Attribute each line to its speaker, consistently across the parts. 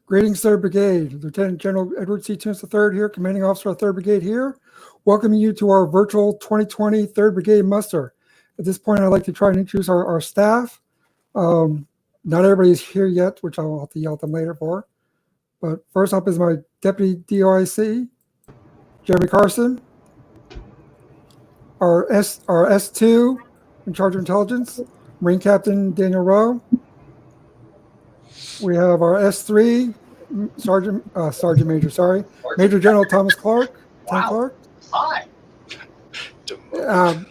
Speaker 1: Greetings, Third Brigade. Lieutenant General Edward C. Tunis III here, Commanding Officer of Third Brigade here, welcoming you to our virtual 2020 Third Brigade muster. At this point, I'd like to try and introduce our staff. Not everybody's here yet, which I'll have to yell at them later for. But first up is my Deputy DOIC, Jeremy Carson. Our S2 in charge of intelligence, Marine Captain Daniel Rowe. We have our S3 Major General Thomas Clark.
Speaker 2: Wow.
Speaker 1: Clark.
Speaker 2: Hi.
Speaker 1: I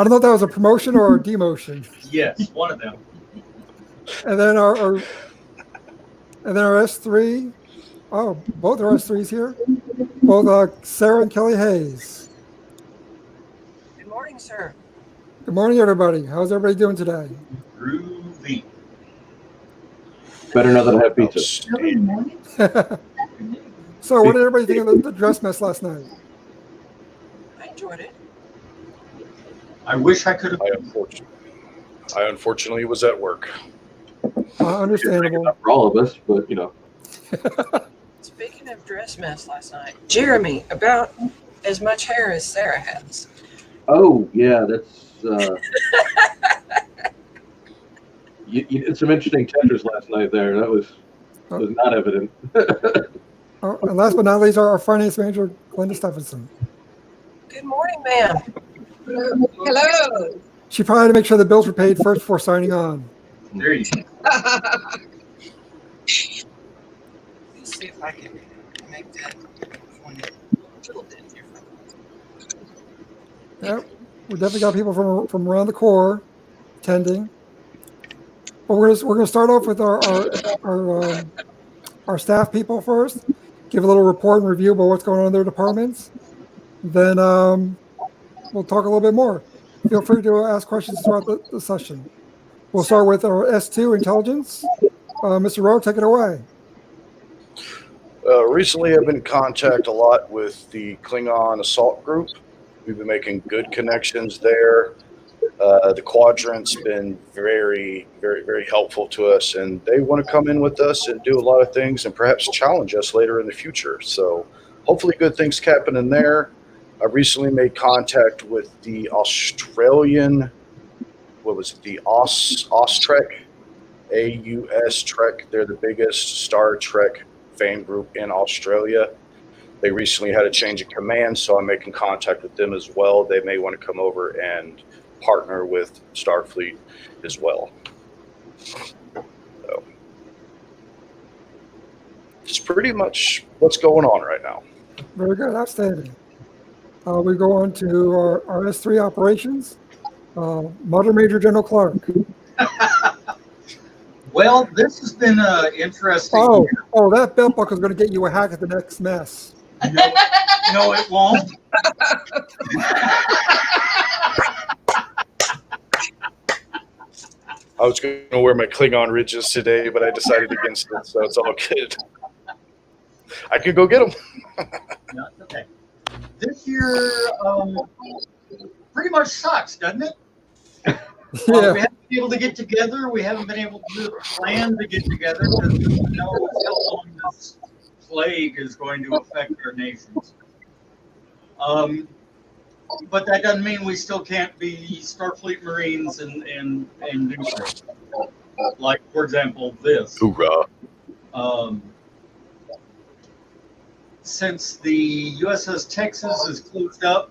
Speaker 1: don't know if that was a promotion or a demotion.
Speaker 2: Yes, one of them.
Speaker 1: And then our S3. Oh, both our S3s here. Both Sarah and Kelly Hayes.
Speaker 3: Good morning, sir.
Speaker 1: Good morning, everybody. How's everybody doing today?
Speaker 2: Groovy.
Speaker 4: Better now that I have pizza.
Speaker 1: So, what did everybody think of the dress mess last night?
Speaker 3: I enjoyed it.
Speaker 2: I wish I could have.
Speaker 5: I unfortunately was at work.
Speaker 1: Understandable.
Speaker 4: Not for all of us, but you know.
Speaker 3: Speaking of dress mess last night, Jeremy, about as much hair as Sarah has.
Speaker 4: Oh yeah, that's. You did some interesting Tetris last night there. That was not evident.
Speaker 1: And last but not least, our finance manager, Glenda Stephenson.
Speaker 3: Good morning, ma'am.
Speaker 6: Hello.
Speaker 1: She probably had to make sure the bills were paid first before signing on.
Speaker 2: There you go.
Speaker 3: Let's see if I can make that one a little bit different.
Speaker 1: Yeah, we definitely got people from around the Corps attending. But we're gonna start off with our staff people first. Give a little report and review about what's going on in their departments. Then we'll talk a little bit more. Feel free to ask questions throughout the session. We'll start with our S2 intelligence. Mr. Rowe, take it away.
Speaker 5: Recently, I've been in contact a lot with the Klingon assault group. We've been making good connections there. The quadrant's been very, very, very helpful to us, and they want to come in with us and do a lot of things and perhaps challenge us later in the future. So hopefully good things happen in there. I recently made contact with the Australian, the Austrek, AUS Trek. They're the biggest Star Trek fan group in Australia. They recently had a change of command, so I'm making contact with them as well. They may want to come over and partner with Starfleet as well. So, it's pretty much what's going on right now.
Speaker 1: Very good, outstanding. We go on to our S3 operations. Mother Major General Clark.
Speaker 2: Well, this has been interesting.
Speaker 1: Oh, that belt buckle is going to get you a hack at the next mess.
Speaker 2: No, it won't.
Speaker 5: I was going to wear my Klingon ridges today, but I decided against it, so it's all good. I could go get them.
Speaker 2: No, it's okay. This year pretty much sucks, doesn't it?
Speaker 1: Yeah.
Speaker 2: We haven't been able to get together. We haven't been able to plan to get together because we don't know how long this plague is going to affect our nations. But that doesn't mean we still can't be Starfleet Marines and do things. Like, for example, this.
Speaker 5: Hoorah.
Speaker 2: Since the USS Texas is closed up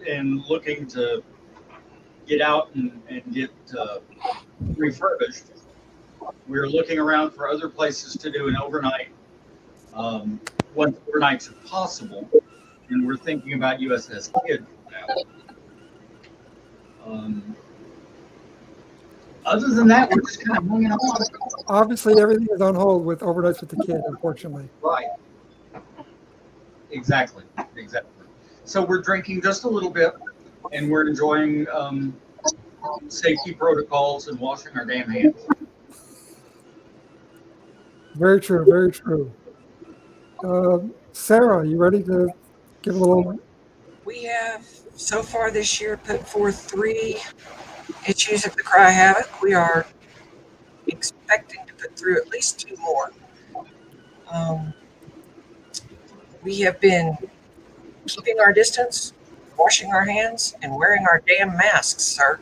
Speaker 2: and looking to get out and get refurbished, we're looking around for other places to do an overnight, once overnights are possible, and we're thinking about USS Kidd now. Other than that, we're just kind of hanging on.
Speaker 1: Obviously, everything is on hold with overnights with the kid, unfortunately.
Speaker 2: Right. Exactly. So we're drinking just a little bit, and we're enjoying safety protocols and washing our damn hands.
Speaker 1: Very true, very true. Sarah, you ready to give a little?
Speaker 3: We have so far this year put forth 3 issues of the Cry Havoc. We are expecting to put through at least 2 more. We have been keeping our distance, washing our hands, and wearing our damn masks, sir.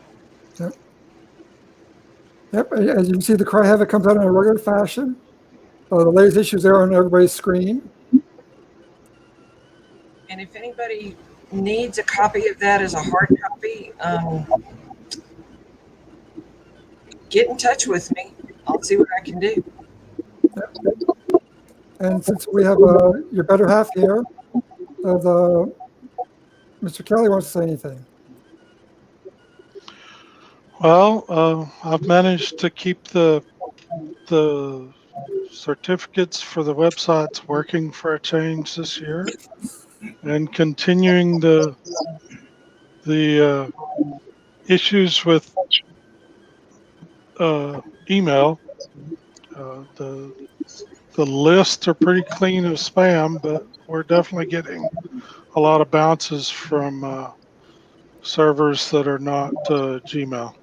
Speaker 1: Yep, as you can see, the Cry Havoc comes out in a regular fashion. The latest issues there on everybody's screen.
Speaker 3: And if anybody needs a copy of that as a hard copy, get in touch with me. I'll see what I can do.
Speaker 1: And since we have your better half here, Mr. Kelly wants to say anything.
Speaker 7: Well, I've managed to keep the certificates for the websites working for a change this year, and continuing the issues with email. The lists are pretty clean of spam, but we're definitely getting a lot of bounces from servers that are not Gmail.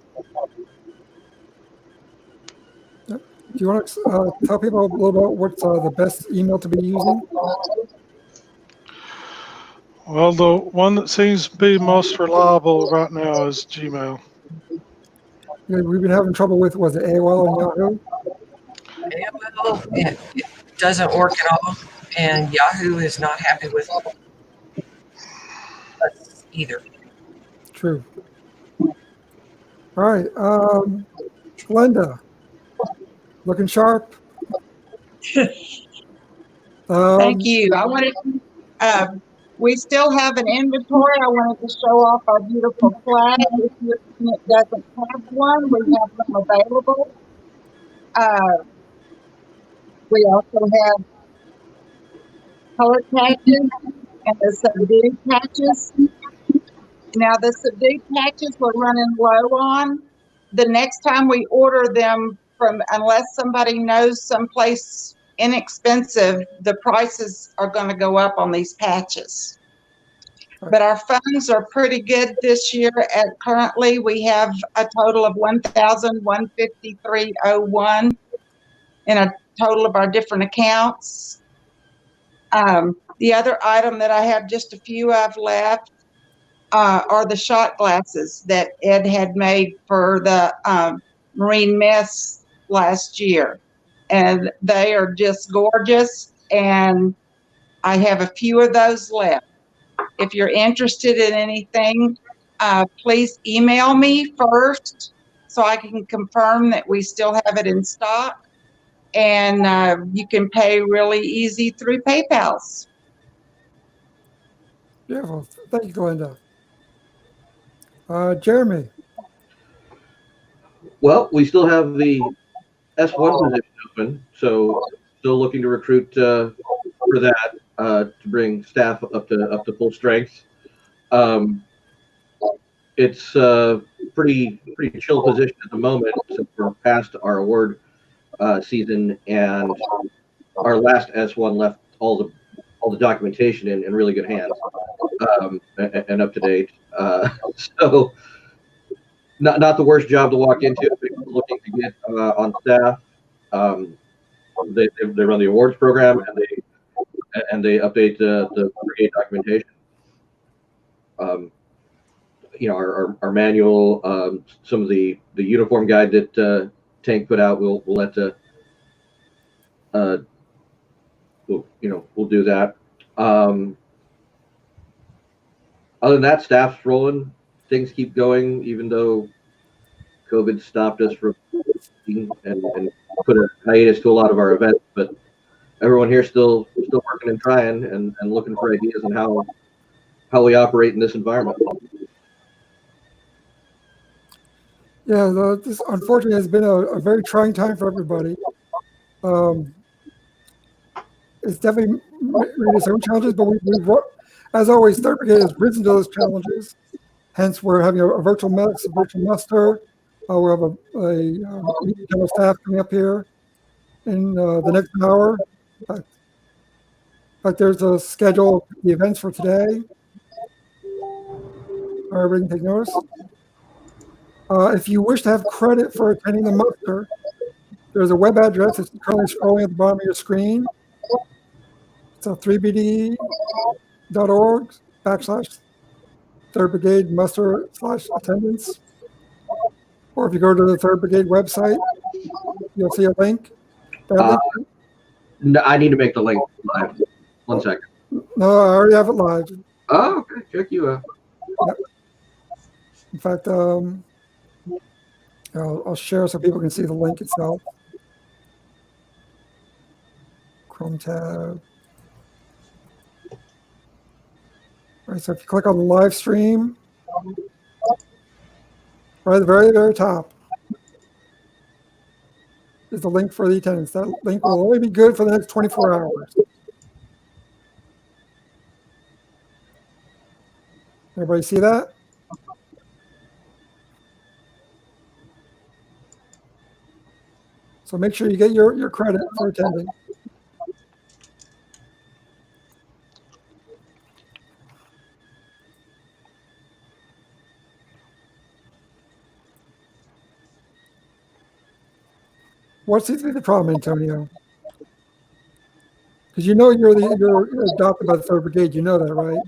Speaker 1: Do you want to tell people a little about what's the best email to be using?
Speaker 7: Well, the one that seems to be most reliable right now is Gmail.
Speaker 1: Yeah, we've been having trouble with, was it AOL and Yahoo?
Speaker 3: AOL, it doesn't work at all, and Yahoo is not happy with us either.
Speaker 1: True. All right, Glenda, looking sharp.
Speaker 6: Thank you. I wanted, we still have an inventory. I wanted to show off our beautiful flag. If your unit doesn't have one, we have them available. We also have color patches and the subdued patches. Now the subdued patches we're running low on. The next time we order them unless somebody knows someplace inexpensive, the prices are going to go up on these patches. But our funds are pretty good this year. Currently, we have a total of $1,153.01 in a total of our different accounts. The other item that I have just a few of left are the shot glasses that Ed had made for the Marine Mess last year. And they are just gorgeous. And I have a few of those left. If you're interested in anything, please email me first so I can confirm that we still have it in stock. And you can pay really easy through PayPal.
Speaker 1: Beautiful. Thank you, Glenda. Jeremy.
Speaker 4: Well, we still have the S1 position open, so still looking to recruit for that to bring staff up to full strength. It's a pretty chill position at the moment since we're past our award season, and our last S1 left all the documentation in really good hands and up to date. So not the worst job to walk into. Looking to get on staff. They run the awards program and they update the brigade documentation. Our manual, some of the uniform guide that Tank put out, we'll let we'll do that. Other than that, staff's rolling. Things keep going, even though COVID stopped us from and put a hiatus to a lot of our events. But everyone here still working and trying and looking for ideas on how we operate in this environment.
Speaker 1: Yeah, this unfortunately has been a very trying time for everybody. It's definitely made its own challenges, but we've as always, Third Brigade has risen to those challenges. Hence, we're having a virtual muster. We have a meeting of staff coming up here in the next hour. In fact, there's a schedule of the events for today. Everybody can take notice. If you wish to have credit for attending the muster, there's a web address that's currently scrolling at the bottom of your screen. So 3bd.org/Third Brigade muster/attendance. Or if you go to the Third Brigade website, you'll see a link. That link.
Speaker 4: No, I need to make the link live. 1 second.
Speaker 1: No, I already have it live.
Speaker 4: Oh, okay. Check you out.
Speaker 1: In fact, I'll share so people can see the link itself. Chrome tab. All right, so if you click on the live stream, right at the very, very top is the link for the attendance. That link will only be good for the next 24 hours. Everybody see that? So make sure you get your credit for attending. What seems to be the problem, Antonio? Because you know you're adopted by the Third Brigade. You know that, right?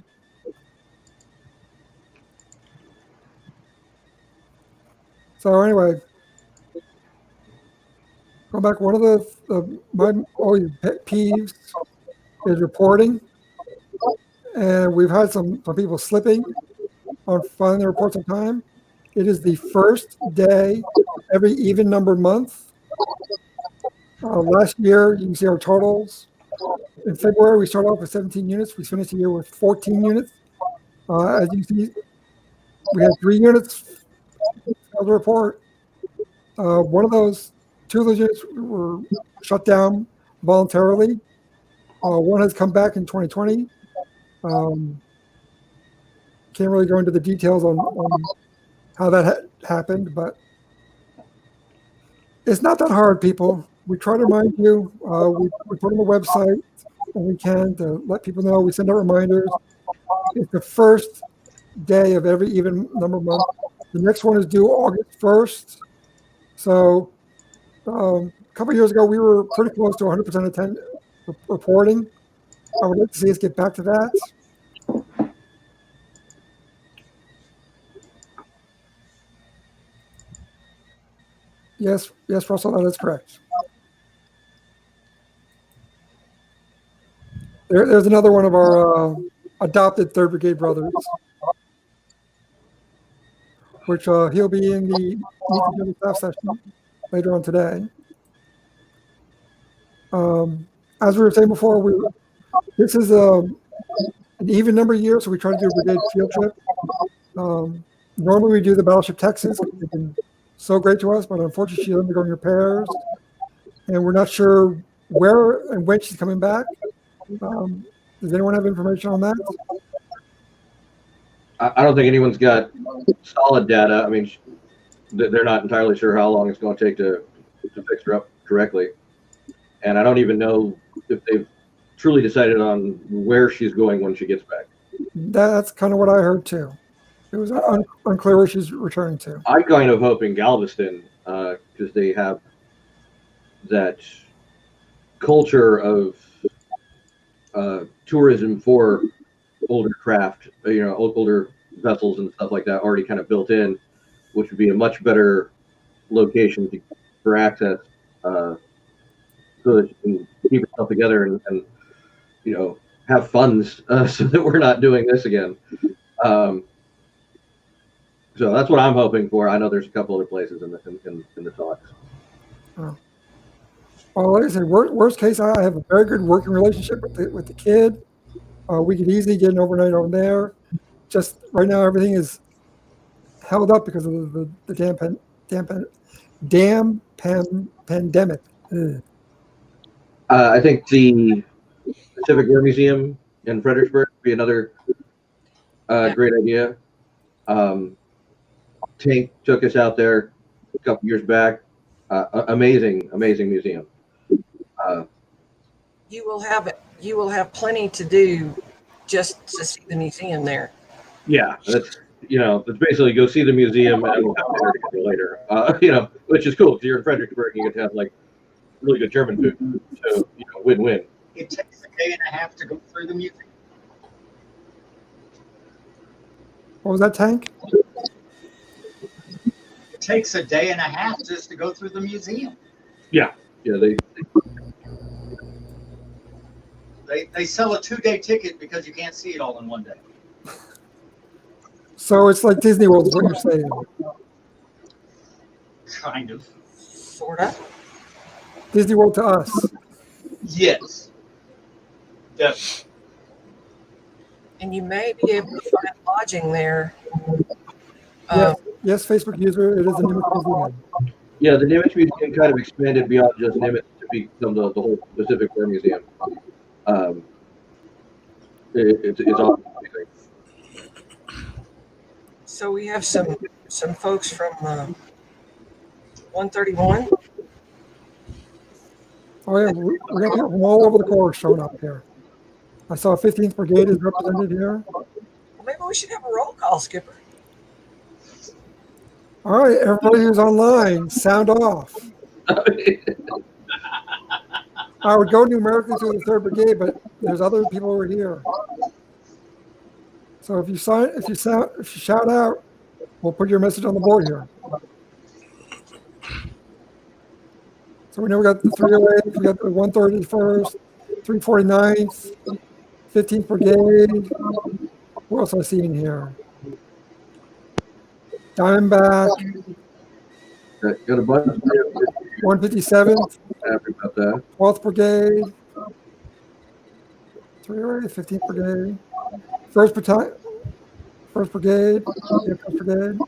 Speaker 1: So anyway, go back. One of my pet peeves is reporting, and we've had some people slipping on filing their reports on time. It is the first day every even number month. Last year, you can see our totals. In February, we started off with 17 units. We finished the year with 14 units. As you can see, we had 3 units of the report. Two of those units were shut down voluntarily. One has come back in 2020. Can't really go into the details on how that happened, but it's not that hard, people. We try to remind you. We put on the website when we can to let people know. We send out reminders. It's the first day of every even number month. The next one is due August 1st. So a couple of years ago, we were pretty close to 100% reporting. I would like to see us get back to that. Yes, Russell, that is correct. There's another one of our adopted Third Brigade brothers, which he'll be in the Meet the General Staff session later on today. As we were saying before, this is an even number year, so we try to do a brigade field trip. Normally we do the Battleship Texas. They've been so great to us, but unfortunately she's undergoing repairs, and we're not sure where and when she's coming back. Does anyone have information on that?
Speaker 4: I don't think anyone's got solid data. I mean, they're not entirely sure how long it's going to take to fix her up correctly. And I don't even know if they've truly decided on where she's going when she gets back.
Speaker 1: That's kind of what I heard too. It was unclear where she's returning to.
Speaker 4: I'm kind of hoping Galveston, because they have that culture of tourism for older craft, older vessels and stuff like that already kind of built in, which would be a much better location for access, so that you can keep yourself together and have funds, so that we're not doing this again. So that's what I'm hoping for. I know there's a couple other places in the talks.
Speaker 1: Oh. Well, like I said, worst case, I have a very good working relationship with the kid. We could easily get an overnight over there. Just right now, everything is held up because of the damn pandemic. Ugh.
Speaker 4: I think the Pacific War Museum in Fredericksburg would be another great idea. Tank took us out there a couple years back. Amazing museum.
Speaker 3: You will have plenty to do just to see the museum there.
Speaker 4: Yeah, that's basically go see the museum and we'll have dinner together later. Which is cool. If you're in Fredericksburg, you get to have like really good German food. So win-win.
Speaker 2: It takes a day and a half to go through the museum.
Speaker 1: What was that, Tank?
Speaker 2: It takes a day and a half just to go through the museum.
Speaker 4: Yeah,
Speaker 2: They sell a 2-day ticket because you can't see it all in one day.
Speaker 1: So it's like Disney World is what you're saying.
Speaker 2: Kind of.
Speaker 3: Sort of.
Speaker 1: Disney World to us.
Speaker 2: Yes. Definitely.
Speaker 3: And you may be able to find lodging there.
Speaker 1: Yes, Facebook user, it is a Nimitz museum.
Speaker 4: Yeah, the Nimitz Museum kind of expanded beyond just Nimitz to become the whole Pacific War Museum. It's awesome.
Speaker 3: So we have some folks from 131.
Speaker 1: Oh yeah, we got people from all over the Corps showing up here. I saw 15th Brigade is represented here.
Speaker 3: Well, maybe we should have a roll call, Skipper.
Speaker 1: All right, everybody who's online, sound off. I would go numerically through the 3rd Brigade, but there's other people who are here. So if you shout out, we'll put your message on the board here. So we know we got the 308th, we got the 131st, 349th, 15th Brigade. What else am I seeing here? Diamondback,
Speaker 4: Got a bunch of
Speaker 1: 157th,
Speaker 4: happy about that.
Speaker 1: 12th Brigade, 308th, 15th Brigade, 1st Battalion, 1st Brigade, 1st Brigade.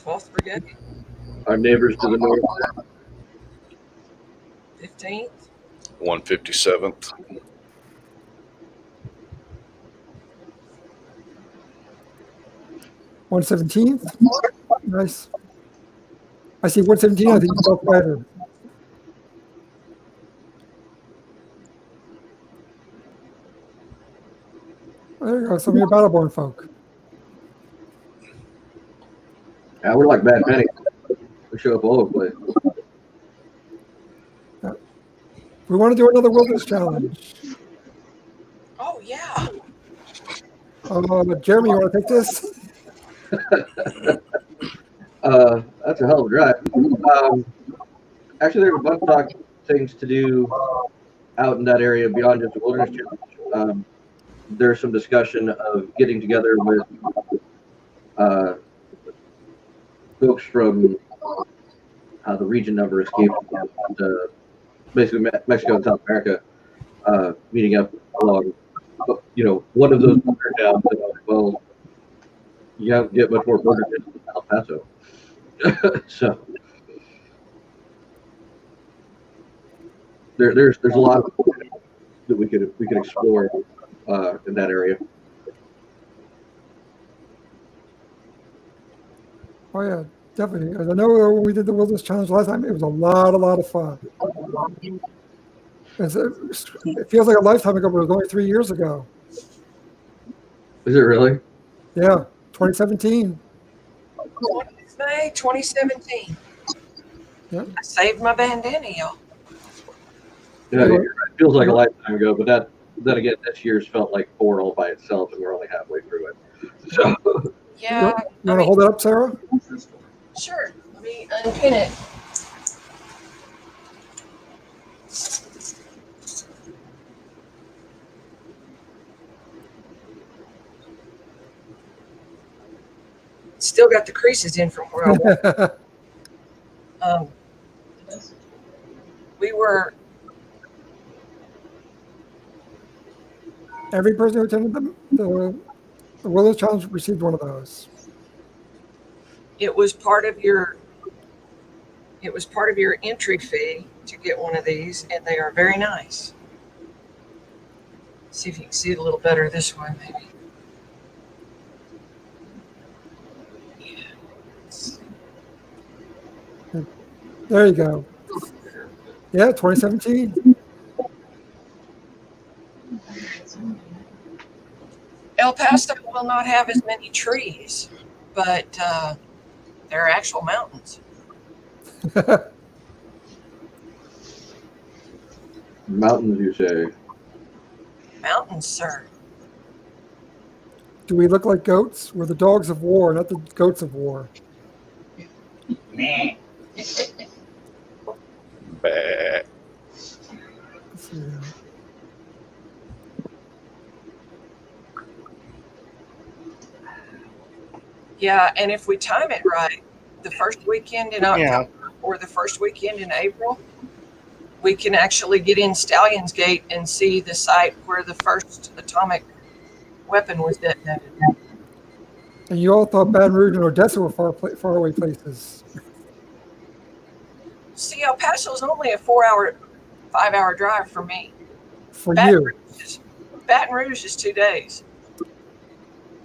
Speaker 3: 12th Brigade,
Speaker 4: Our neighbors to the north.
Speaker 3: 15th,
Speaker 5: 157th.
Speaker 1: 117th. Nice. I see 117. I think it's both better. There you go. Some of your Battleborn folk.
Speaker 4: Yeah, we're like Bad Penny. We show up all over the place.
Speaker 1: We want to do another wilderness challenge.
Speaker 3: oh yeah.
Speaker 1: Jeremy, you want to take this?
Speaker 4: That's a hell of a drive. Actually, there's a bunch of things to do out in that area beyond just the wilderness challenge. There's some discussion of getting together with folks from the region number escaped, basically Mexico and South America, meeting up along. One of those border towns. Well, you have to get much more border than El Paso. So there's a lot of that we could explore in that area.
Speaker 1: Oh yeah, definitely. As I know when we did the wilderness challenge last time, it was a lot of fun. It feels like a lifetime ago, but it was only 3 years ago.
Speaker 4: Is it really?
Speaker 1: Yeah, 2017.
Speaker 3: May 2017.
Speaker 1: Yep.
Speaker 3: I saved my bandana, y'all.
Speaker 4: Yeah, it feels like a lifetime ago, but then again, this year's felt like 4 all by itself, and we're only halfway through it. So
Speaker 3: Yeah.
Speaker 1: You want to hold it up, Sarah?
Speaker 3: Sure. Let me unpin it. Still got the creases in from where I was. We were.
Speaker 1: Every person who attended the wilderness challenge received one of those.
Speaker 3: It was part of your entry fee to get one of these, and they are very nice. See if you can see it a little better this way, maybe.
Speaker 1: There you go. Yeah, 2017.
Speaker 3: El Paso will not have as many trees, but they're actual mountains.
Speaker 4: Mountains, you say?
Speaker 3: Mountains, sir.
Speaker 1: Do we look like goats? We're the dogs of war, not the goats of war.
Speaker 5: Bah.
Speaker 1: Let's see here.
Speaker 3: Yeah, and if we time it right, the first weekend in October or the first weekend in April, we can actually get in Stallion's Gate and see the site where the first atomic weapon was detonated.
Speaker 1: And you all thought Baton Rouge and Odessa were far away places.
Speaker 3: See, El Paso's only a 5-hour drive for me.
Speaker 1: For you.
Speaker 3: Baton Rouge is 2 days.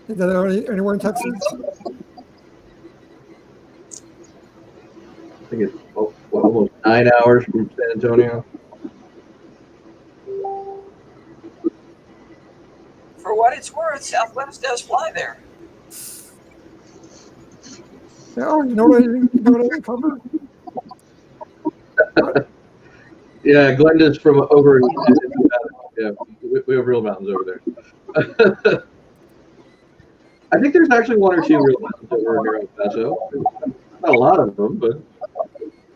Speaker 1: Is that anywhere in Texas?
Speaker 4: I think it's almost 9 hours from San Antonio.
Speaker 3: For what it's worth, Southwest does fly there.
Speaker 1: Oh, you know what I didn't cover?
Speaker 4: Yeah, Glenda's from over in yeah, we have real mountains over there. I think there's actually 1 or 2 real mountains over near El Paso. Not a lot of them, but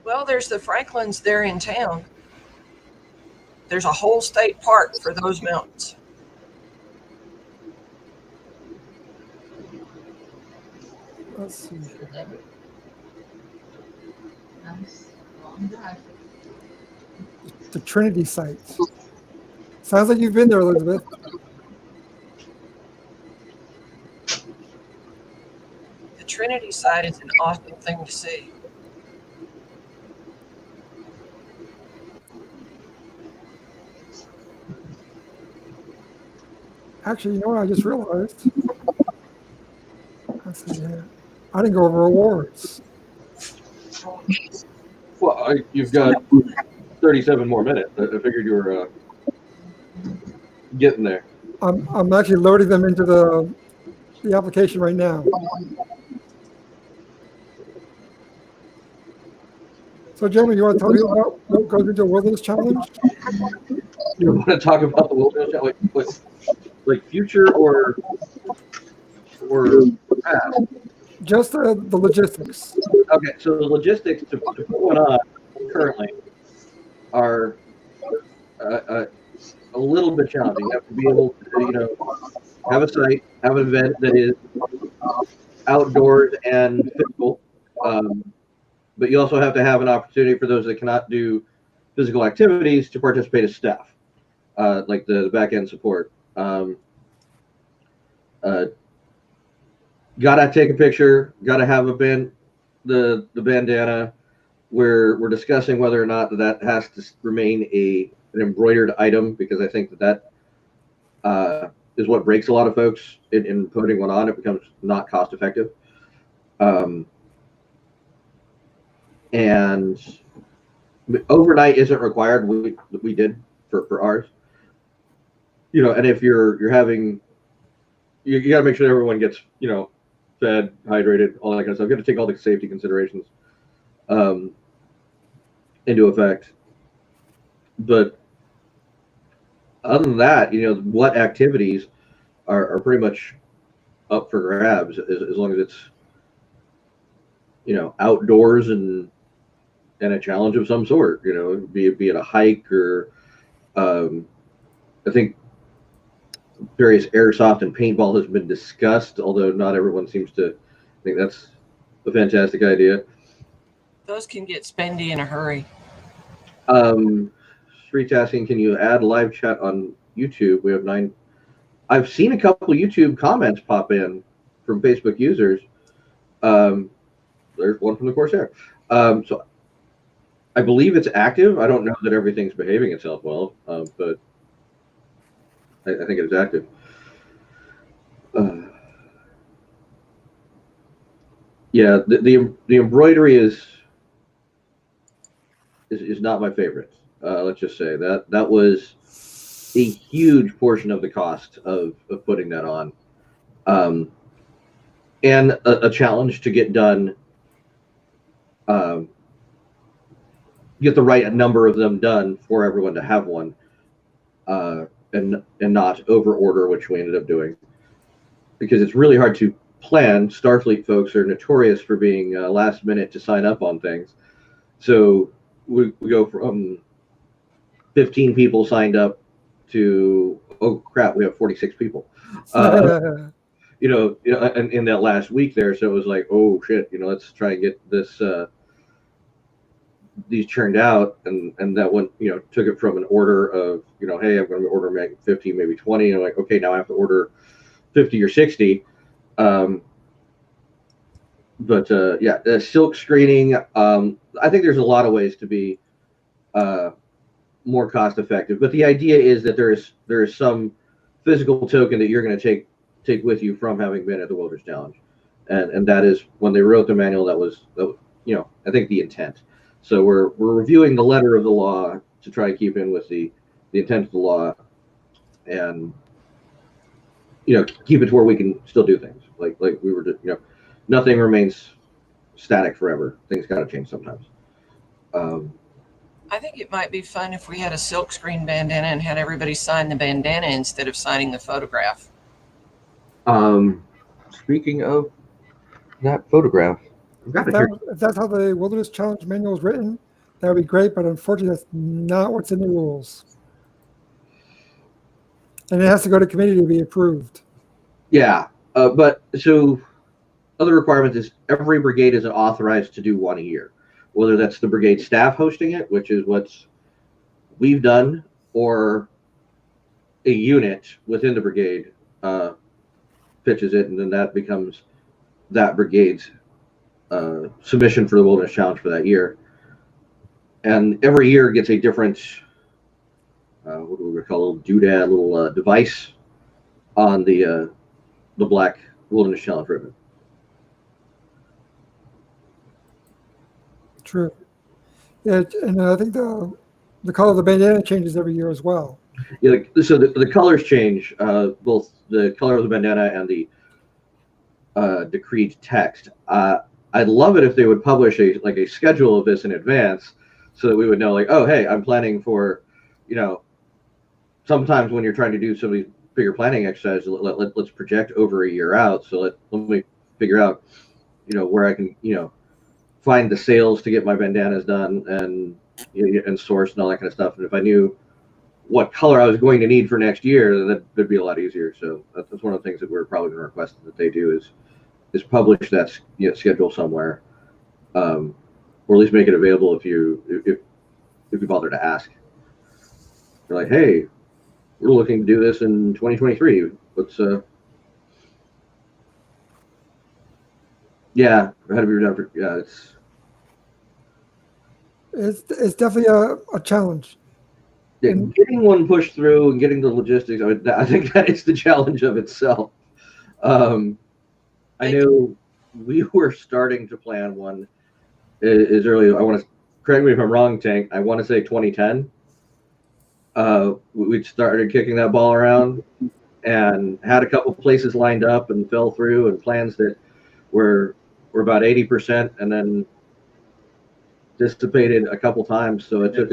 Speaker 3: Well, there's the Franklins there in town. There's a whole state park for those mountains.
Speaker 1: Let's see. The Trinity site. Sounds like you've been there, Elizabeth.
Speaker 3: The Trinity site is an awesome thing to see.
Speaker 1: Actually, you know what I just realized? Let's see here. I didn't go over awards.
Speaker 4: well, you've got 37 more minutes. I figured you were getting there.
Speaker 1: I'm actually loading them into the application right now. So, gentlemen, you want to tell me about what goes into a wilderness challenge?
Speaker 4: You want to talk about the wilderness, like future or past?
Speaker 1: Just the logistics.
Speaker 4: Okay, so the logistics to put one on currently are a little bit challenging. You have to be able to, have a site, have an event that is outdoors and physical. But you also have to have an opportunity for those that cannot do physical activities to participate as staff, like the back end support. Gotta take a picture. Gotta have the bandana. We're discussing whether or not that has to remain an embroidered item, because I think that is what breaks a lot of folks in putting one on. It becomes not cost effective. And overnight isn't required. We did for ours. And if you're having, you got to make sure everyone gets fed, hydrated, all that kind of stuff. You have to take all the safety considerations into effect. But other than that, what activities are pretty much up for grabs as long as it's outdoors and a challenge of some sort. Be it a hike or I think various airsoft and paintball has been discussed, although not everyone seems to think that's a fantastic idea.
Speaker 3: Those can get spendy in a hurry.
Speaker 4: Street asking, can you add live chat on YouTube? We have 9. I've seen a couple YouTube comments pop in from Facebook users. There's one from the Corsair. So I believe it's active. I don't know that everything's behaving itself well, but I think it's active. Yeah, the embroidery is not my favorite. Let's just say that was a huge portion of the cost of putting that on, and a challenge to get done get the right number of them done for everyone to have one, and not over order, which we ended up doing, because it's really hard to plan. Starfleet folks are notorious for being last minute to sign up on things, so we go from 15 people signed up to, oh crap, we have 46 people. In that last week there, so it was like, oh shit, let's try and get this these churned out, and that one, took it from an order of, hey, I'm going to order maybe 50, maybe 20, and I'm like, okay, now I have to order 50 or 60. But the silk screening, I think there's a lot of ways to be more cost effective, but the idea is that there is some physical token that you're going to take with you from having been at the Wilderness Challenge, and that is, when they wrote the manual, that was I think the intent. So we're reviewing the letter of the law to try and keep in with the intent of the law, and keep it to where we can still do things like we were, nothing remains static forever. Things got to change sometimes.
Speaker 3: I think it might be fun if we had a silkscreen bandana and had everybody sign the bandana instead of signing the photograph.
Speaker 4: Speaking of that photograph,
Speaker 1: if that's how the Wilderness Challenge manual is written, that would be great, but unfortunately that's not what's in the rules, and it has to go to committee to be approved.
Speaker 4: Yeah, but so other requirements is every brigade is authorized to do one a year, whether that's the brigade staff hosting it, which is what we've done, or a unit within the brigade pitches it, and then that becomes that brigade's submission for the Wilderness Challenge for that year. And every year gets a different, what do we call, a little doodad, little device on the black Wilderness Challenge ribbon.
Speaker 1: True. Yeah, and I think the color of the bandana changes every year as well.
Speaker 4: Yeah, so the colors change, both the color of the bandana and the decreed text. I'd love it if they would publish a schedule of this in advance, so that we would know, like, oh, hey, I'm planning for, sometimes when you're trying to do some of these bigger planning exercises, let's project over a year out. So let me figure out, where I can, find the sales to get my bandanas done, and source and all that kind of stuff. And if I knew what color I was going to need for next year, then that'd be a lot easier. So that's one of the things that we're probably going to request that they do is publish that schedule somewhere, or at least make it available if you bother to ask. You're like, hey, we're looking to do this in 2023. Let's yeah, how to be done for, yeah,
Speaker 1: It's definitely a challenge.
Speaker 4: yeah, getting one pushed through and getting the logistics, I think that is the challenge of itself. I know we were starting to plan one as early, I want to, correct me if I'm wrong, Tank, I want to say 2010. We'd started kicking that ball around and had a couple places lined up and fell through, and plans that were about 80%, and then dissipated a couple times. So it took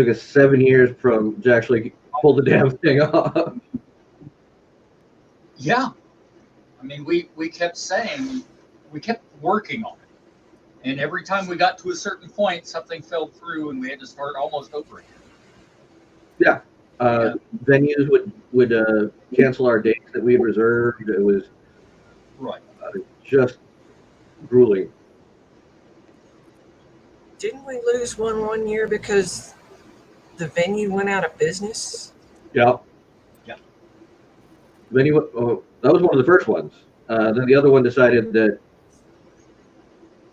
Speaker 4: us 7 years to actually pull the damn thing off.
Speaker 2: Yeah. I mean, we kept saying, we kept working on it. And every time we got to a certain point, something fell through and we had to start almost over again.
Speaker 4: Yeah. Venues would cancel our dates that we had reserved. It was just grueling.
Speaker 3: Didn't we lose one year because the venue went out of business?
Speaker 4: Yeah. Venue, that was one of the first ones. Then the other one decided that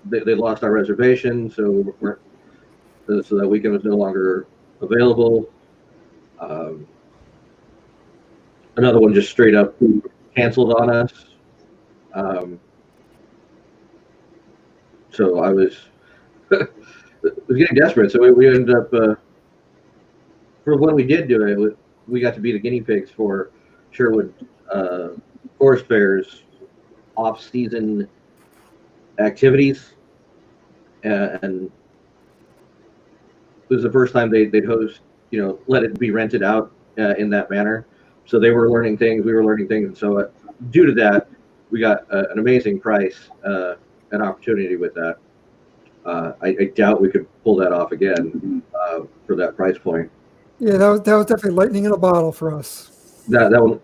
Speaker 4: they lost our reservation, so that weekend was no longer available. Another one just straight up canceled on us. So I was getting desperate. So we ended up, for when we did do it, we got to be the guinea pigs for Sherwood Forest Fair's off-season activities. and it was the first time they'd host, let it be rented out in that manner. So they were learning things, we were learning things, and so due to that, we got an amazing price, an opportunity with that. I doubt we could pull that off again for that price point.
Speaker 1: Yeah, that was definitely lightning in a bottle for us.
Speaker 4: That one,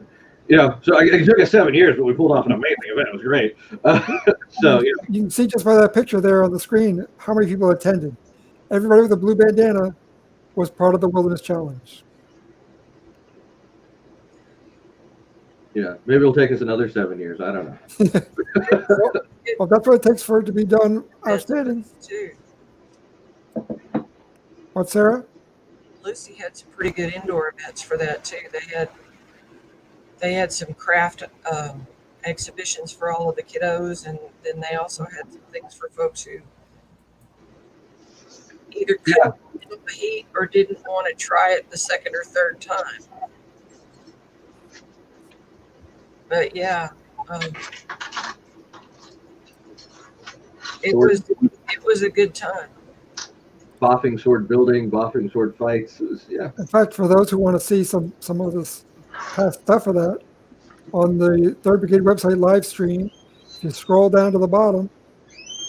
Speaker 4: so it took us 7 years, but we pulled off an amazing event. It was great. So
Speaker 1: you can see just by that picture there on the screen how many people attended. Everybody with a blue bandana was part of the Wilderness Challenge.
Speaker 4: yeah, maybe it'll take us another 7 years. I don't know.
Speaker 1: Well, that's what it takes for it to be done outstanding.
Speaker 3: Too.
Speaker 1: What, Sarah?
Speaker 3: Lucy had some pretty good indoor events for that too. They had some craft exhibitions for all of the kiddos, and then they also had some things for folks who either couldn't handle the heat or didn't want to try it the second or third time. But yeah, it was a good time.
Speaker 4: Boffing sword building, boffing sword fights. It was, yeah.
Speaker 1: In fact, for those who want to see some of this past stuff of that, on the Third Brigade website live stream, if you scroll down to the bottom,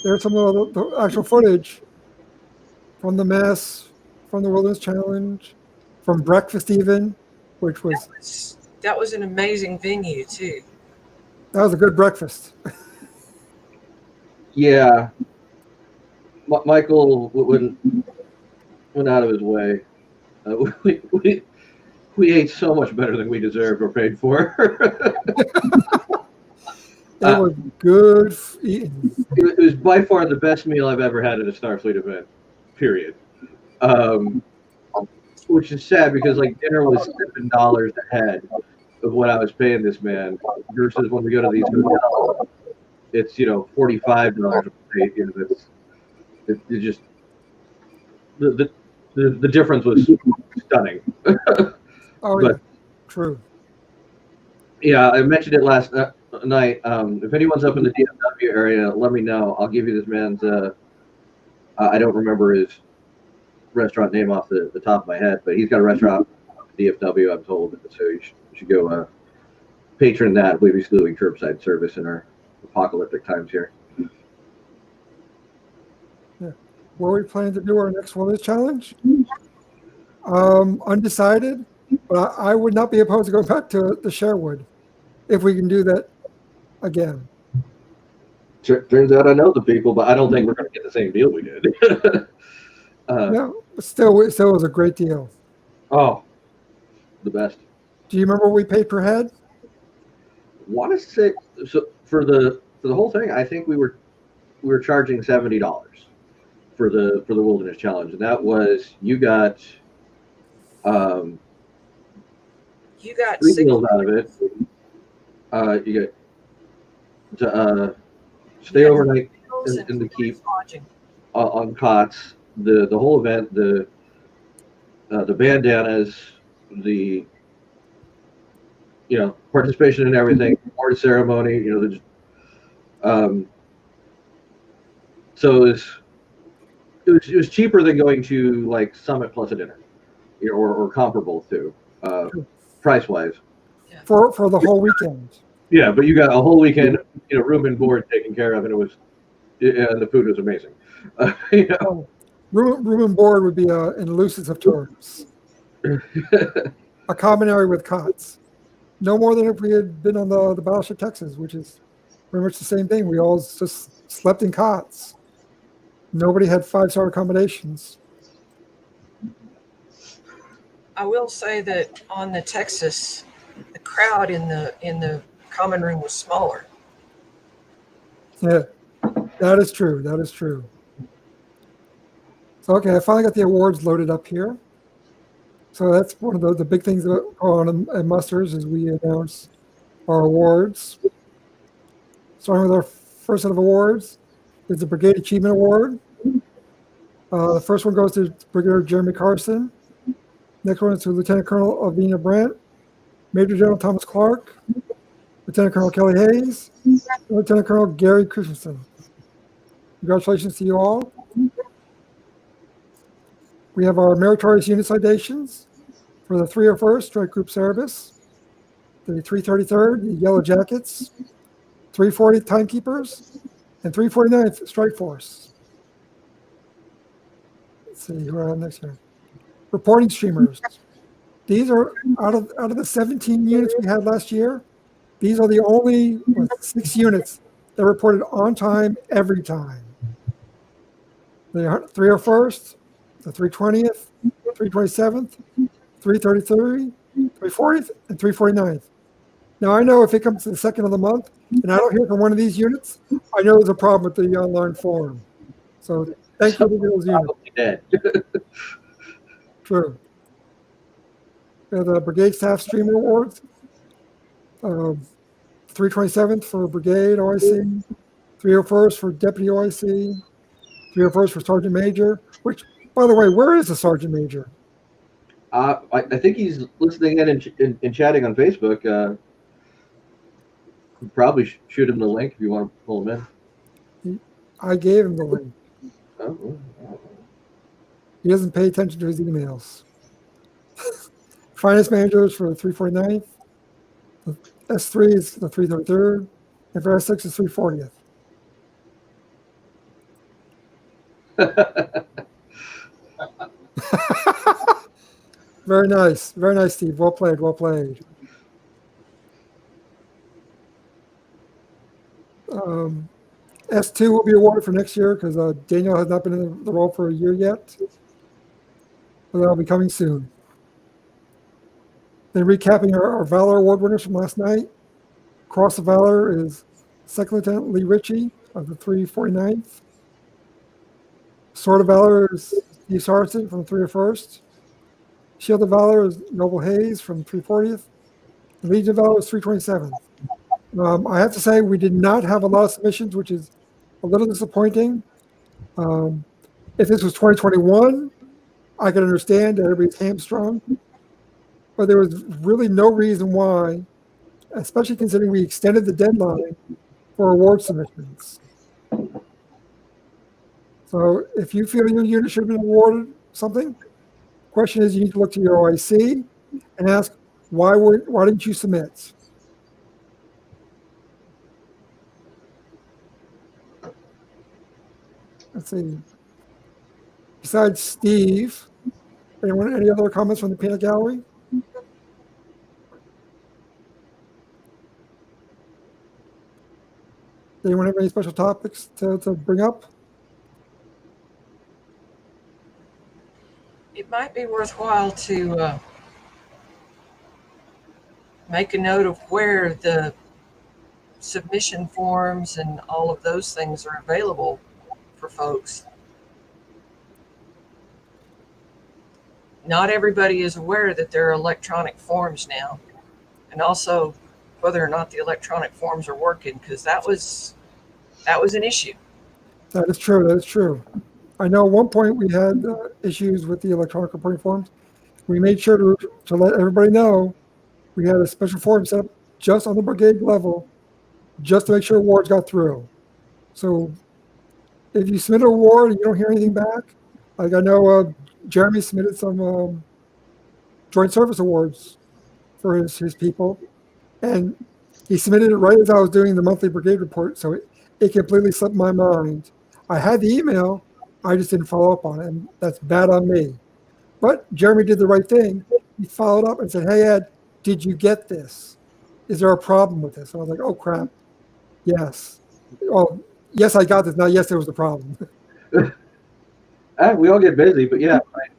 Speaker 1: there's some of the actual footage from the mess, from the Wilderness Challenge, from breakfast even, which was
Speaker 3: that was an amazing venue too.
Speaker 1: That was a good breakfast.
Speaker 4: Yeah. Michael went out of his way. We ate so much better than we deserved or paid for.
Speaker 1: It was good eating.
Speaker 4: It was by far the best meal I've ever had at a Starfleet event, period. Which is sad because dinner was $7 a head of what I was paying this man versus when we go to these hotels, it's $45 a plate. It just the difference was stunning.
Speaker 1: Oh,
Speaker 4: But,
Speaker 1: yeah, true.
Speaker 4: Yeah, I mentioned it last night. If anyone's up in the DFW area, let me know. I'll give you this man's. I don't remember his restaurant name off the top of my head, but he's got a restaurant in DFW, I'm told. So you should go patron that. I believe he's doing curbside service in our apocalyptic times here.
Speaker 1: Yeah. Where we plan to do our next Wilderness Challenge? Undecided, but I would not be opposed to going back to the Sherwood if we can do that again.
Speaker 4: Turns out I know the people, but I don't think we're going to get the same deal we did.
Speaker 1: No, but still, it was a great deal.
Speaker 4: Oh, the best.
Speaker 1: Do you remember what we paid per head?
Speaker 4: Want to say so for the whole thing? I think we were charging $70 for the Wilderness Challenge, and that was you got 3 meals out of it. You get to stay overnight in the keep on cots. The whole event, the bandanas, the participation in everything, award ceremony. So it was cheaper than going to Summit plus a dinner, or comparable to price wise.
Speaker 1: For the whole weekend.
Speaker 4: Yeah, but you got a whole weekend, room and board taken care of, and the food was amazing.
Speaker 1: Room and board would be in the loosest of terms. A common area with cots. No more than if we had been on the Battleship Texas, which is pretty much the same thing. We all just slept in cots. Nobody had 5-star accommodations.
Speaker 3: I will say that on the Texas, the crowd in the common room was smaller.
Speaker 1: Yeah, that is true. That is true. So, okay, I finally got the awards loaded up here. So that's one of the big things that go on at Musters is we announce our awards. Starting with our first set of awards is the Brigade Achievement Award. The first one goes to Brigadier Jeremy Carson. Next one is to Lieutenant Colonel Alvina Brandt, Major General Thomas Clark, Lieutenant Colonel Kelly Hayes, and Lieutenant Colonel Gary Christensen. Congratulations to you all. We have our meritorious unit citations for the 301st Strike Group Service, the 333rd, the Yellow Jackets, 340th Timekeepers, and 349th Strike Force. Let's see who are on next here. Reporting streamers. These are out of the 17 units we had last year. These are the only 6 units that reported on time every time. The 301st, the 320th, 327th, 333, 340th, and 349th. Now I know if it comes to the second of the month and I don't hear from one of these units, I know there's a problem with the online forum. So thank you to those units.
Speaker 4: Dead.
Speaker 1: True. We have the Brigade Staff Streamer Awards. 327th for Brigade OIC, 301st for Deputy OIC, 301st for Sergeant Major, which, by the way, where is the Sergeant Major?
Speaker 4: I think he's listening in and chatting on Facebook. Probably shoot him the link if you want to pull him in.
Speaker 1: I gave him the link.
Speaker 4: Oh.
Speaker 1: He doesn't pay attention to his emails. Finance managers for the 349th. The S3 is the 333rd. And for S6 is 340th. Very nice. Very nice, Steve. Well played. Well played. S2 will be awarded for next year because Daniel has not been in the role for a year yet. But that'll be coming soon. Then recapping our Valor Award winners from last night. Cross of Valor is Second Lieutenant Lee Ritchie of the 349th. Sword of Valor is Steve Sarson from the 301st. Shield of Valor is Noble Hayes from 340th. The Legion of Valor is 327th. I have to say we did not have a lot of submissions, which is a little disappointing. If this was 2021, I could understand that everybody's hamstrung. But there was really no reason why, especially considering we extended the deadline for award submissions. So if you feel your unit should have been awarded something, the question is you need to look to your OIC and ask, why didn't you submit? Let's see. Besides Steve, any other comments from the peanut gallery? Anyone have any special topics to bring up?
Speaker 3: It might be worthwhile to make a note of where the submission forms and all of those things are available for folks. Not everybody is aware that there are electronic forms now, and also whether or not the electronic forms are working, because that was an issue.
Speaker 1: That is true. That is true. I know at one point we had issues with the electronic reporting forms. We made sure to let everybody know we had a special form set up just on the brigade level, just to make sure awards got through. So if you submit an award and you don't hear anything back, like I know Jeremy submitted some joint service awards for his people, and he submitted it right as I was doing the monthly brigade report, so it completely slipped my mind. I had the email, I just didn't follow up on it, and that's bad on me. But Jeremy did the right thing. He followed up and said, "Hey, Ed, did you get this? Is there a problem with this?" And I was like, "Oh, crap. Yes. Oh, yes, I got this. Now, yes, there was a problem."
Speaker 4: We all get busy, but yeah, right.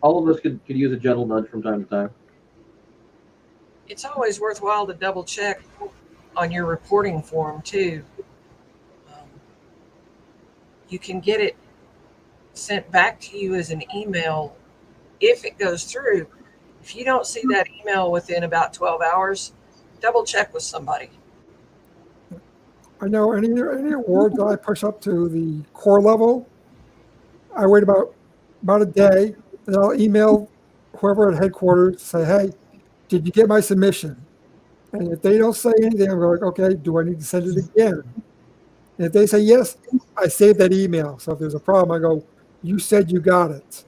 Speaker 4: All of us could use a gentle nudge from time to time.
Speaker 3: It's always worthwhile to double check on your reporting form too. You can get it sent back to you as an email if it goes through. If you don't see that email within about 12 hours, double check with somebody.
Speaker 1: I know any award that I push up to the core level, I wait about a day, and I'll email whoever at headquarters to say, "Hey, did you get my submission?" And if they don't say anything, I'm like, "Okay, do I need to send it again?" And if they say yes, I save that email. So if there's a problem, I go, You said you got it.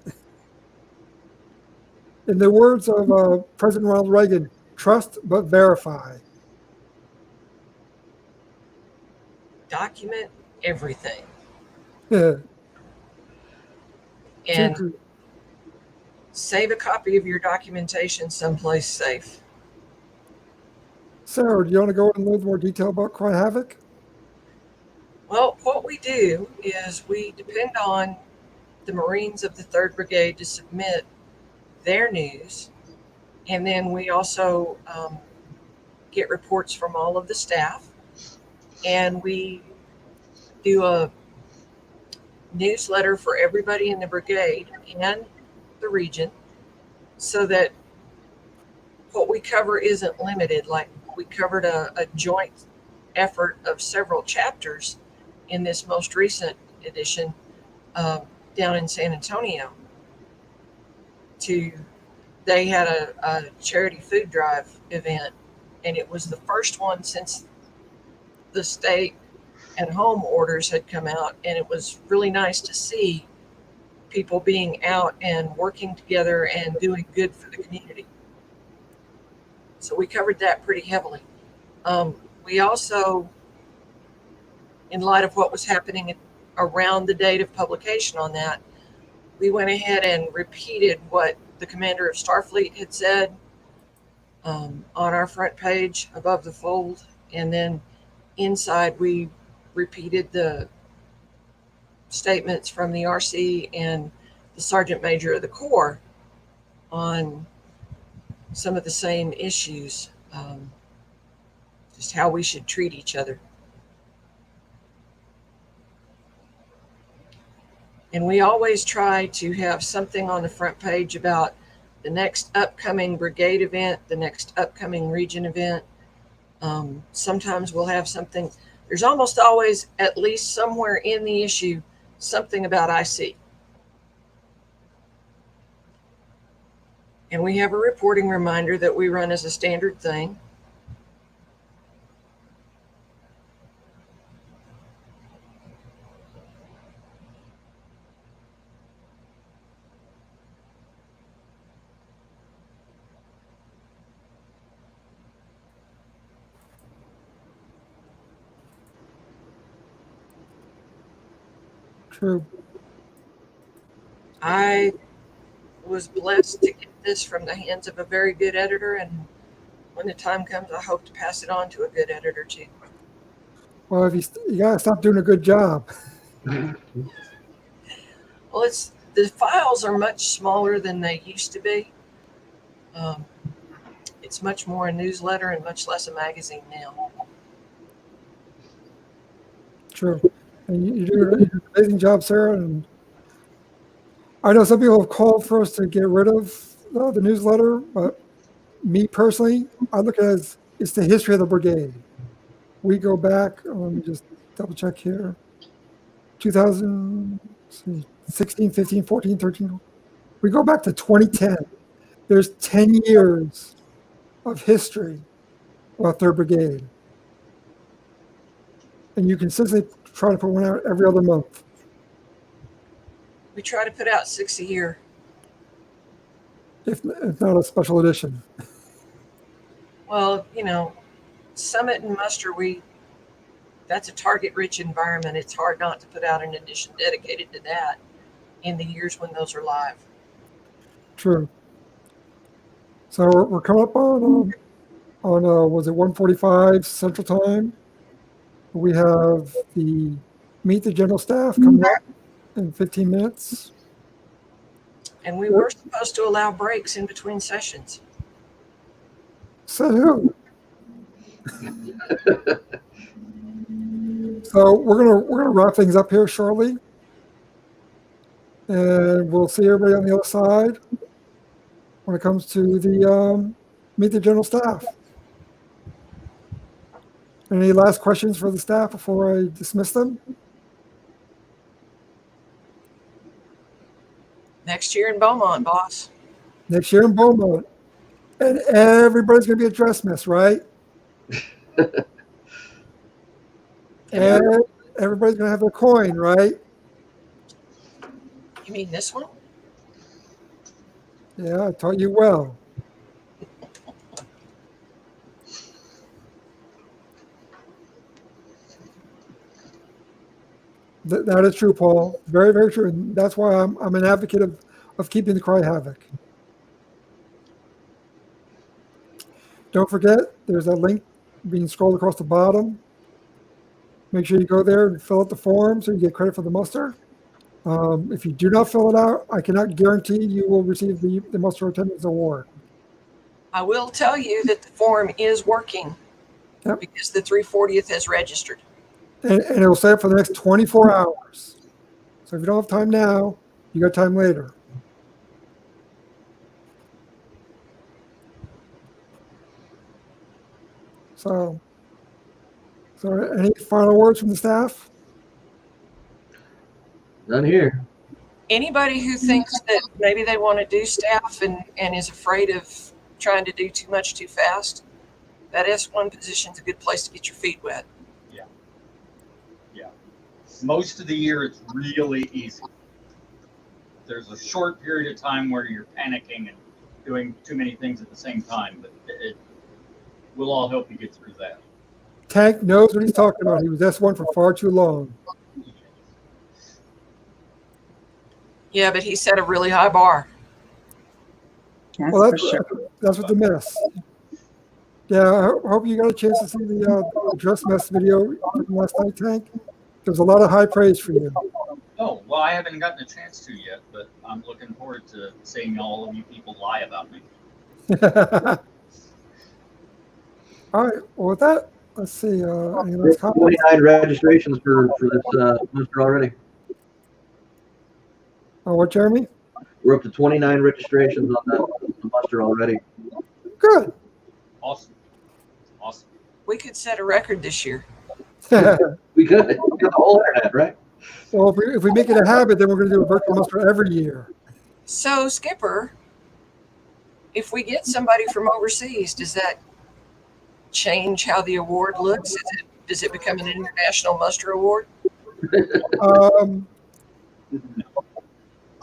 Speaker 1: In the words of President Ronald Reagan, trust but verify.
Speaker 3: Document everything.
Speaker 1: Yeah,
Speaker 3: And
Speaker 1: true.
Speaker 3: save a copy of your documentation someplace safe.
Speaker 1: Sarah, do you want to go into a little more detail about Cry Havoc?
Speaker 3: Well, what we do is we depend on the Marines of the 3rd Brigade to submit their news. And then we also get reports from all of the staff. And we do a newsletter for everybody in the brigade and the region so that what we cover isn't limited. Like we covered a joint effort of several chapters in this most recent edition down in San Antonio. They had a charity food drive event, and it was the first one since the state and home orders had come out, and it was really nice to see people being out and working together and doing good for the community. So we covered that pretty heavily. We also, in light of what was happening around the date of publication on that, we went ahead and repeated what the commander of Starfleet had said on our front page above the fold. And then inside, we repeated the statements from the RC and the Sergeant Major of the Corps on some of the same issues, just how we should treat each other. And we always try to have something on the front page about the next upcoming brigade event, the next upcoming region event. Sometimes we'll have something. There's almost always, at least somewhere in the issue, something about IC. And we have a reporting reminder that we run as a standard thing.
Speaker 1: True.
Speaker 3: I was blessed to get this from the hands of a very good editor, and when the time comes, I hope to pass it on to a good editor too.
Speaker 1: Well, if you gotta stop doing a good job.
Speaker 3: Well, the files are much smaller than they used to be. It's much more a newsletter and much less a magazine now.
Speaker 1: True. And you do an amazing job, Sarah. And I know some people have called for us to get rid of the newsletter, but me personally, I look at it as it's the history of the brigade. We go back, let me just double check here, 2016, 15, 14, 13. We go back to 2010. There's 10 years of history about 3rd Brigade. And you consistently try to put one out every other month.
Speaker 3: We try to put out 6 a year.
Speaker 1: If not a special edition.
Speaker 3: Well, Summit and Muster, that's a target-rich environment. It's hard not to put out an edition dedicated to that in the years when those are live.
Speaker 1: True. So we're coming up on was it 1:45 Central Time? We have the Meet the General Staff coming up in 15 minutes.
Speaker 3: And we were supposed to allow breaks in between sessions.
Speaker 1: So who? So we're gonna wrap things up here shortly, and we'll see everybody on the other side when it comes to the Meet the General Staff. Any last questions for the staff before I dismiss them?
Speaker 3: Next year in Beaumont, boss.
Speaker 1: Next year in Beaumont. And everybody's going to be a dress miss, right? And everybody's going to have their coin, right?
Speaker 3: You mean this one?
Speaker 1: Yeah, I taught you well. That is true, Paul. Very, very true. And that's why I'm an advocate of keeping the Cry Havoc. Don't forget, there's a link being scrolled across the bottom. Make sure you go there and fill out the form so you get credit for the muster. If you do not fill it out, I cannot guarantee you will receive the muster attendance award.
Speaker 3: I will tell you that the form is working.
Speaker 1: Yep.
Speaker 3: Because the 340th has registered.
Speaker 1: And it will stay up for the next 24 hours. So if you don't have time now, you got time later. So any final words from the staff?
Speaker 4: None here.
Speaker 3: Anybody who thinks that maybe they want to do staff and is afraid of trying to do too much too fast, that S1 position is a good place to get your feet wet.
Speaker 2: Yeah. Most of the year, it's really easy. There's a short period of time where you're panicking and doing too many things at the same time, but we'll all help you get through that.
Speaker 1: Tank knows what he's talking about. He was S1 for far too long.
Speaker 3: Yeah, but he set a really high bar.
Speaker 6: That's
Speaker 1: Well,
Speaker 6: for sure.
Speaker 1: that's what the mess. Yeah, I hope you got a chance to see the dress mess video from last night, Tank. There's a lot of high praise for you.
Speaker 2: Oh, well, I haven't gotten a chance to yet, but I'm looking forward to seeing all of you people lie about me.
Speaker 1: All right. Well, with that, let's see. Any last comments?
Speaker 4: 29 registrations for this muster already.
Speaker 1: What, Jeremy?
Speaker 4: We're up to 29 registrations on the muster already.
Speaker 1: Good.
Speaker 2: Awesome.
Speaker 3: We could set a record this year.
Speaker 4: We got the whole internet, right?
Speaker 1: Well, if we make it a habit, then we're going to do a virtual muster every year.
Speaker 3: So, Skipper, if we get somebody from overseas, does that change how the award looks? Does it become an international muster award?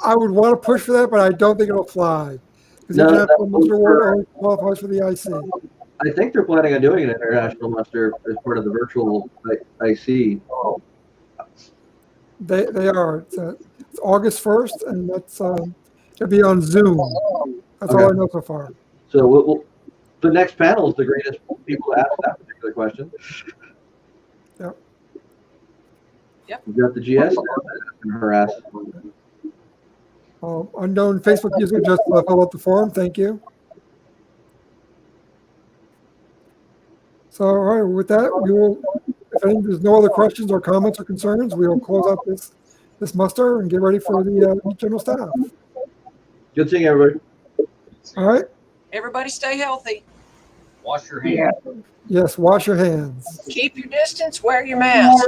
Speaker 1: I would want to push for that, but I don't think it'll fly. Because the International Muster Award only qualifies for the IC.
Speaker 4: I think they're planning on doing an international muster as part of the virtual IC.
Speaker 1: They are. It's August 1st, and that's it'll be on Zoom. That's all I know so far.
Speaker 4: So the next panel is the greatest people to ask that particular question.
Speaker 3: Yep.
Speaker 4: We've got the GS and harass.
Speaker 1: Unknown Facebook user just filled out the form. Thank you. So, all right, with that, we will, if there's no other questions or comments or concerns, we will close out this muster and get ready for the general staff.
Speaker 4: Good seeing everybody.
Speaker 1: All right.
Speaker 3: Everybody stay healthy.
Speaker 2: Wash your hands.
Speaker 1: Yes, wash your hands.
Speaker 3: Keep your distance, wear your mask.